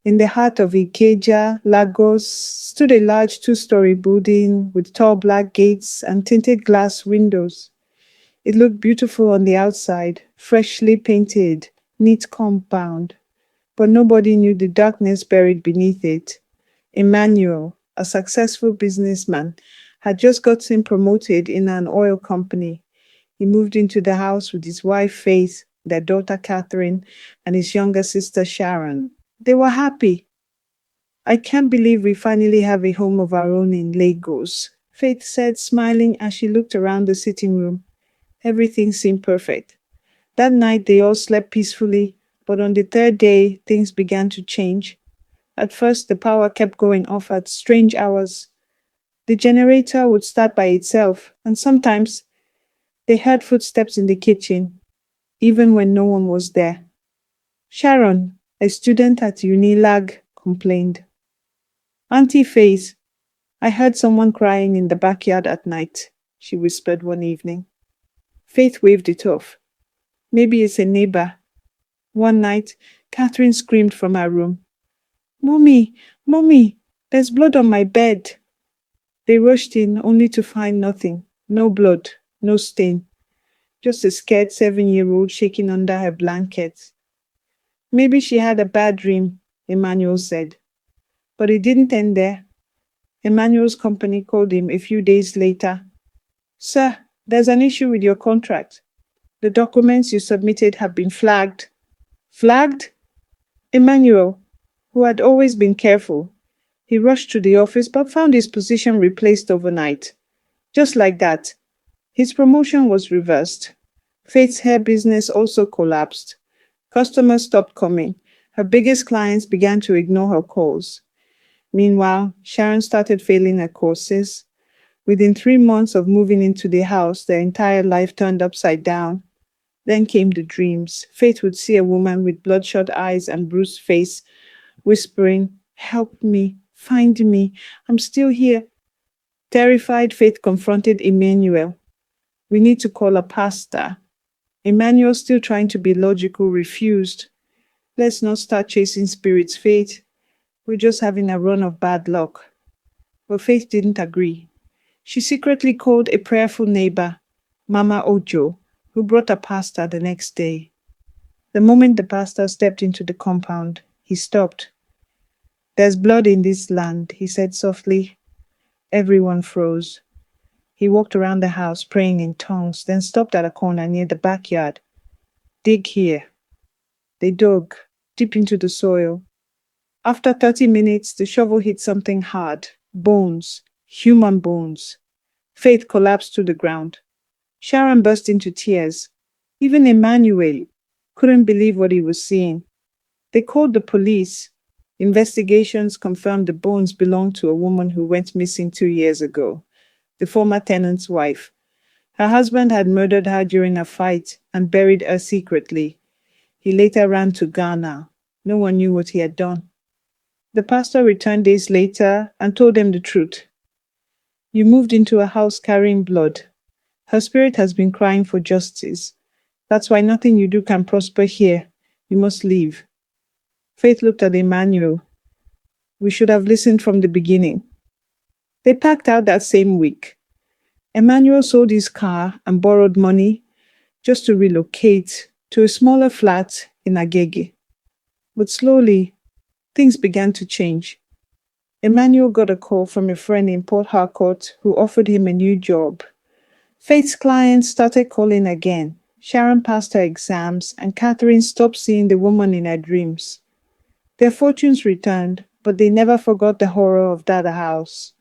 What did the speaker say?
In the heart of Ikeja, Lagos, stood a large two-story building with tall black gates and tinted glass windows. It looked beautiful on the outside, freshly painted, neat compound, but nobody knew the darkness buried beneath it. Emmanuel, a successful businessman, had just gotten promoted in an oil company. He moved into the house with his wife Faith, their daughter Catherine, and his younger sister Sharon. They were happy. I can't believe we finally have a home of our own in Lagos, Faith said, smiling as she looked around the sitting room. Everything seemed perfect. That night they all slept peacefully, but on the third day, things began to change. At first, the power kept going off at strange hours. The generator would start by itself, and sometimes they heard footsteps in the kitchen, even when no one was there. Sharon, a student at Unilag, complained. Auntie Faith, I heard someone crying in the backyard at night, she whispered one evening. Faith waved it off. Maybe it's a neighbor. One night, Catherine screamed from her room. Mommy, Mommy, there's blood on my bed. They rushed in only to find nothing. No blood, no stain. Just a scared 7-year-old shaking under her blankets. Maybe she had a bad dream, Emmanuel said. But it didn't end there. Emmanuel's company called him a few days later. Sir, there's an issue with your contract. The documents you submitted have been flagged. Flagged? Emmanuel, who had always been careful, he rushed to the office but found his position replaced overnight. Just like that, his promotion was reversed. Faith's hair business also collapsed. Customers stopped coming. Her biggest clients began to ignore her calls. Meanwhile, Sharon started failing her courses. Within 3 months of moving into the house, their entire life turned upside down. Then came the dreams. Faith would see a woman with bloodshot eyes and bruised face, whispering, "Help me, find me, I'm still here." Terrified, Faith confronted Emmanuel. "We need to call a pastor." Emmanuel, still trying to be logical, refused. "Let's not start chasing spirits, Faith. We're just having a run of bad luck." But Faith didn't agree. She secretly called a prayerful neighbor, Mama Ojo, who brought a pastor the next day. The moment the pastor stepped into the compound, he stopped. "There's blood in this land," he said softly. Everyone froze. He walked around the house praying in tongues, then stopped at a corner near the backyard. "Dig here." They dug deep into the soil. After 30 minutes, the shovel hit something hard. Bones. Human bones. Faith collapsed to the ground. Sharon burst into tears. Even Emmanuel couldn't believe what he was seeing. They called the police. Investigations confirmed the bones belonged to a woman who went missing 2 years ago, the former tenant's wife. Her husband had murdered her during a fight and buried her secretly. He later ran to Ghana. No one knew what he had done. The pastor returned days later and told them the truth. "You moved into a house carrying blood. Her spirit has been crying for justice. That's why nothing you do can prosper here. You must leave." Faith looked at Emmanuel. "We should have listened from the beginning." They packed out that same week. Emmanuel sold his car and borrowed money just to relocate to a smaller flat in Agege. But slowly, things began to change. Emmanuel got a call from a friend in Port Harcourt who offered him a new job. Faith's clients started calling again. Sharon passed her exams, and Catherine stopped seeing the woman in her dreams. Their fortunes returned, but they never forgot the horror of that house.